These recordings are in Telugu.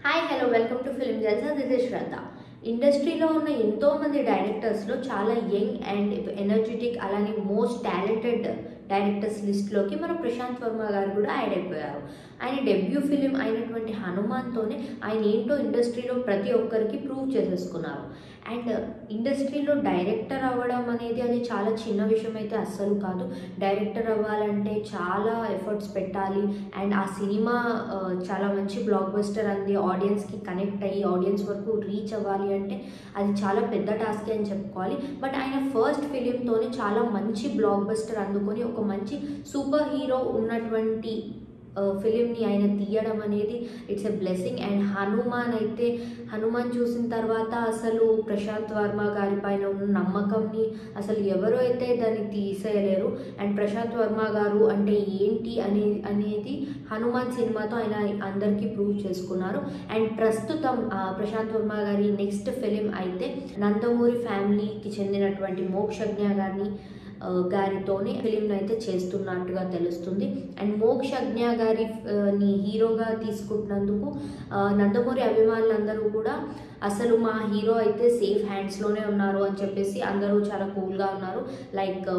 Hi hello welcome to film Jalsa. This is Shraddha. ఇండస్ట్రీలో ఉన్న ఎంతో మంది డైరెక్టర్స్లో చాలా యంగ్ అండ్ ఎనర్జెటిక్ అలానే మోస్ట్ టాలెంటెడ్ డైరెక్టర్స్ లిస్ట్లోకి మన ప్రశాంత్ వర్మ గారు కూడా యాడ్ అయిపోయారు. ఆయన డెబ్యూ ఫిలిం అయినటువంటి హనుమాన్తోనే ఆయన ఏంటో ఇండస్ట్రీలో ప్రతి ఒక్కరికి ప్రూవ్ చేసేసుకున్నారు. అండ్ ఇండస్ట్రీలో డైరెక్టర్ అవ్వడం అనేది అది చాలా చిన్న విషయం అయితే అస్సలు కాదు. డైరెక్టర్ అవ్వాలంటే చాలా ఎఫర్ట్స్ పెట్టాలి. అండ్ ఆ సినిమా చాలా మంచి బ్లాక్ బస్టర్ అంది ఆడియన్స్కి కనెక్ట్ అయ్యి ఆడియన్స్ వరకు రీచ్ అవ్వాలి అంటే అది చాలా పెద్ద టాస్క్ అని చెప్పుకోవాలి. బట్ ఆయన ఫస్ట్ ఫిలింతోనే చాలా మంచి బ్లాక్ బస్టర్ అందుకొని ఒక మంచి సూపర్ హీరో ఉన్నటువంటి ఫిలింని ఆయన తీయడం అనేది it's a blessing. And Hanuman చూసిన తర్వాత అసలు ప్రశాంత్ వర్మ గారి పైన ఉన్న నమ్మకంని అసలు ఎవరు అయితే దాన్ని తీసేయలేరు. అండ్ ప్రశాంత్ వర్మ గారు అంటే ఏంటి అనేది హనుమాన్ సినిమాతో ఆయన అందరికీ ప్రూవ్ చేసుకున్నారు. అండ్ ప్రస్తుతం ప్రశాంత్ వర్మ గారి నెక్స్ట్ ఫిలిం అయితే నందమూరి ఫ్యామిలీకి చెందినటువంటి మోక్షజ్ఞ గారితోనే ఫిలింను అయితే చేస్తున్నట్టుగా తెలుస్తుంది. అండ్ మోక్షజ్ఞ గారిని హీరోగా తీసుకుంటున్నందుకు నందమూరి అభిమానులందరూ కూడా అసలు మా హీరో అయితే సేఫ్ హ్యాండ్స్లోనే ఉన్నారు అని చెప్పేసి అందరూ చాలా కూల్గా ఉన్నారు. లైక్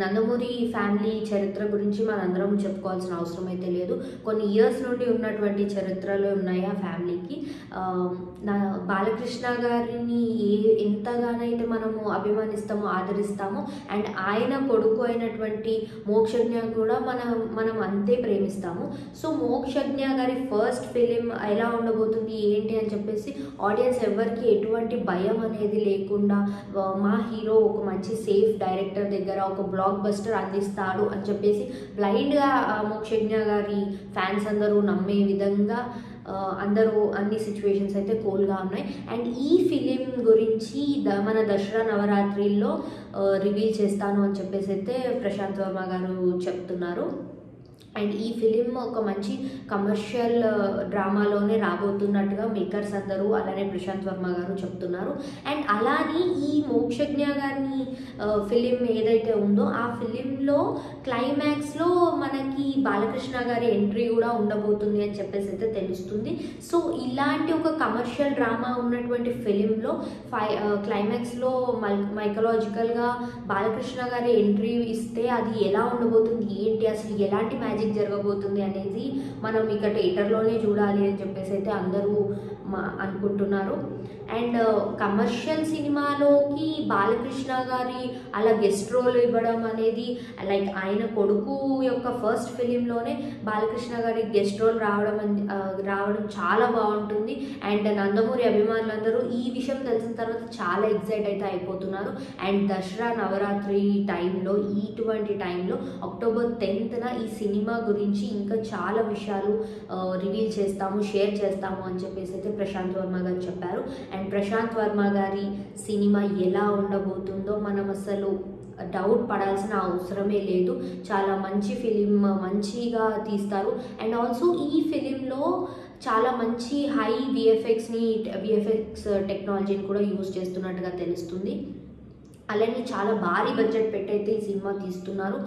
నందమూరి ఫ్యామిలీ చరిత్ర గురించి మనందరం చెప్పుకోవాల్సిన అవసరం అయితే లేదు. కొన్ని ఇయర్స్ నుండి ఉన్నటువంటి చరిత్రలు ఉన్నాయి ఆ ఫ్యామిలీకి. బాలకృష్ణ గారిని ఎంతగానైతే మనము అభిమానిస్తామో ఆదరిస్తామో అండ్ ఆయన కొడుకు అయినటువంటి మోక్షజ్ఞ కూడా మనం అంతే ప్రేమిస్తాము. సో మోక్షజ్ఞ గారి ఫస్ట్ ఫిలిం ఎలా ఉండబోతుంది ఏంటి అని చెప్పేసి ఆడియన్స్ ఎవరికి ఎటువంటి భయం అనేది లేకుండా మా హీరో ఒక మంచి సేఫ్ డైరెక్టర్ దగ్గర ఒక బ్లాక్ బస్టర్ అందిస్తాడు అని చెప్పేసి బ్లైండ్గా మోక్షజ్ఞ గారి ఫ్యాన్స్ అందరూ నమ్మే విధంగా అందరూ అన్ని సిచ్యువేషన్స్ అయితే కూల్గా ఉన్నాయి. అండ్ ఈ ఫిలిం గురించి మన దసరా నవరాత్రిలో రివీల్ చేస్తాను అని చెప్పేసి అయితే ప్రశాంత్ వర్మ గారు చెప్తున్నారు. అండ్ ఈ ఫిలిం ఒక మంచి కమర్షియల్ డ్రామాలోనే రాబోతున్నట్టుగా మేకర్స్ అందరూ అలానే ప్రశాంత్ వర్మ గారు చెప్తున్నారు. అండ్ అలానే ఈ మోక్షజ్ఞ గారిని ఫిలిం ఏదైతే ఉందో ఆ ఫిలింలో క్లైమాక్స్లో మనకి బాలకృష్ణ గారి ఎంట్రీ కూడా ఉండబోతుంది అని చెప్పేసి అయితే తెలుస్తుంది. సో ఇలాంటి ఒక కమర్షియల్ డ్రామా ఉన్నటువంటి ఫిలింలో క్లైమాక్స్లో మైకలాజికల్గా బాలకృష్ణ గారి ఎంట్రీ ఇస్తే అది ఎలా ఉండబోతుంది ఏంటి అసలు ఎలాంటి మ్యాజిక్ జరగబోతుంది అనేది మనం ఇక థియేటర్లోనే చూడాలి అని చెప్పేసి అయితే అందరూ అనుకుంటున్నారు. అండ్ కమర్షియల్ సినిమాలోకి బాలకృష్ణ గారి అలా గెస్ట్ రోల్ ఇవ్వడం అనేది లైక్ ఆయన కొడుకు యొక్క ఫస్ట్ ఫిలింలోనే బాలకృష్ణ గారి గెస్ట్ రోల్ రావడం చాలా బాగుంటుంది. అండ్ నందమూరి అభిమానులందరూ ఈ విషయం తెలిసిన తర్వాత చాలా ఎక్సైట్ అయితే అయిపోతున్నారు. అండ్ దసరా నవరాత్రి టైంలో ఇటువంటి టైంలో October 10th ఈ సినిమా గురించి ఇంకా చాలా విషయాలు రివీల్ చేస్తాము షేర్ చేస్తాము అని చెప్పేసి అయితే ప్రశాంత్ వర్మ గారు చెప్పారు. అండ్ ప్రశాంత్ వర్మ గారి సినిమా ఎలా ఉండబోతుందో మనం అసలు డౌట్ పడాల్సిన అవసరమే లేదు. చాలా మంచి ఫిలిం మంచిగా తీస్తారు. అండ్ ఆల్సో ఈ ఫిలింలో చాలా మంచి హై విఎఫ్ఎక్స్ టెక్నాలజీని కూడా యూజ్ చేస్తున్నట్టుగా తెలుస్తుంది. అలానే చాలా భారీ బడ్జెట్ పెట్టయితే ఈ సినిమా తీస్తున్నారు.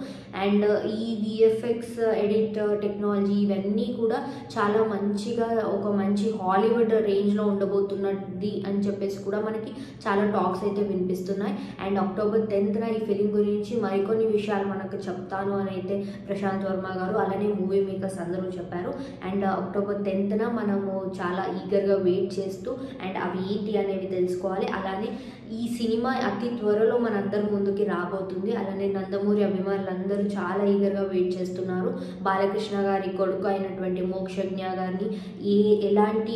అండ్ ఈ విఎఫ్ఎక్స్ ఎడిట్ టెక్నాలజీ ఇవన్నీ కూడా చాలా మంచిగా ఒక మంచి హాలీవుడ్ రేంజ్లో ఉండబోతున్నది అని చెప్పేసి కూడా మనకి చాలా టాక్స్ అయితే వినిపిస్తున్నాయి. అండ్ October 10th ఈ ఫిలిం గురించి మరికొన్ని విషయాలు మనకు చెప్తాను అని అయితే ప్రశాంత్ వర్మ గారు అలానే మూవీ మేకర్స్ అందరూ చెప్పారు. అండ్ October 10th మనము చాలా ఈగర్గా వెయిట్ చేస్తూ అండ్ అవి ఏంటి అనేవి తెలుసుకోవాలి. అలానే ఈ సినిమా అతి త్వరలో మనందరి ముందుకి రాబోతుంది. అలానే నందమూరి అభిమానులందరూ చాలా ఈగర్గా వెయిట్ చేస్తున్నారు. బాలకృష్ణ గారి కొడుకు అయినటువంటి మోక్షజ్ఞ గారిని ఇలాంటి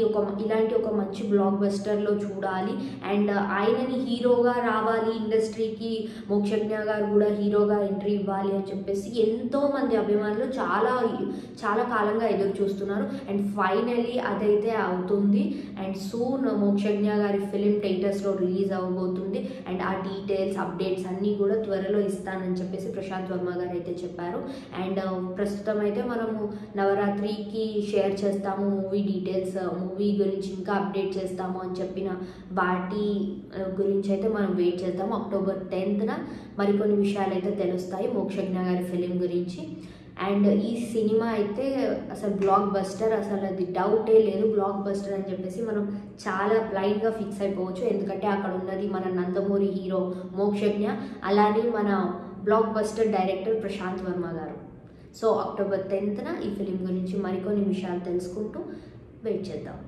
ఒక మంచి బ్లాక్ బస్టర్లో చూడాలి. అండ్ ఆయనని హీరోగా రావాలి ఇండస్ట్రీకి, మోక్షజ్ఞ గారు కూడా హీరోగా ఎంట్రీ ఇవ్వాలి అని చెప్పేసి ఎంతోమంది అభిమానులు చాలా కాలంగా ఎదురు చూస్తున్నారు. అండ్ ఫైనల్లీ అదైతే అవుతుంది. అండ్ సూన్ మోక్షజ్ఞ గారి ఫిలిం థియేటర్స్లో రిలీజ్ అవ్వబోతుంది. అండ్ ఆ డీటెయిల్స్ అప్డేట్స్ అన్నీ కూడా త్వరలో ఇస్తానని చెప్పేసి ప్రశాంత్ వర్మ గారు అయితే చెప్పారు. అండ్ ప్రస్తుతం అయితే మనము నవరాత్రికి షేర్ చేస్తాము మూవీ డీటెయిల్స్, మూవీ గురించి ఇంకా అప్డేట్ చేస్తాము అని చెప్పిన వాటి గురించి అయితే మనం వెయిట్ చేద్దాము. October 10th మరికొన్ని విషయాలు అయితే తెలుస్తాయి మోక్షజ్ఞ గారి ఫిలిం గురించి. అండ్ ఈ సినిమా అయితే అసలు బ్లాక్ బస్టర్, అసలు అది డౌటే లేదు బ్లాక్ బస్టర్ అని చెప్పేసి మనం చాలా బ్లైండ్గా ఫిక్స్ అయిపోవచ్చు. ఎందుకంటే అక్కడ ఉన్నది మన నందమూరి హీరో మోక్షజ్ఞ, అలానే మన blockbuster director Prashanth Varma garu. So October 10న ఈ ఫిలిం గురించి మరికొన్ని విషయాలు తెలుసుకుంటూ వెయిట్ చేద్దాం.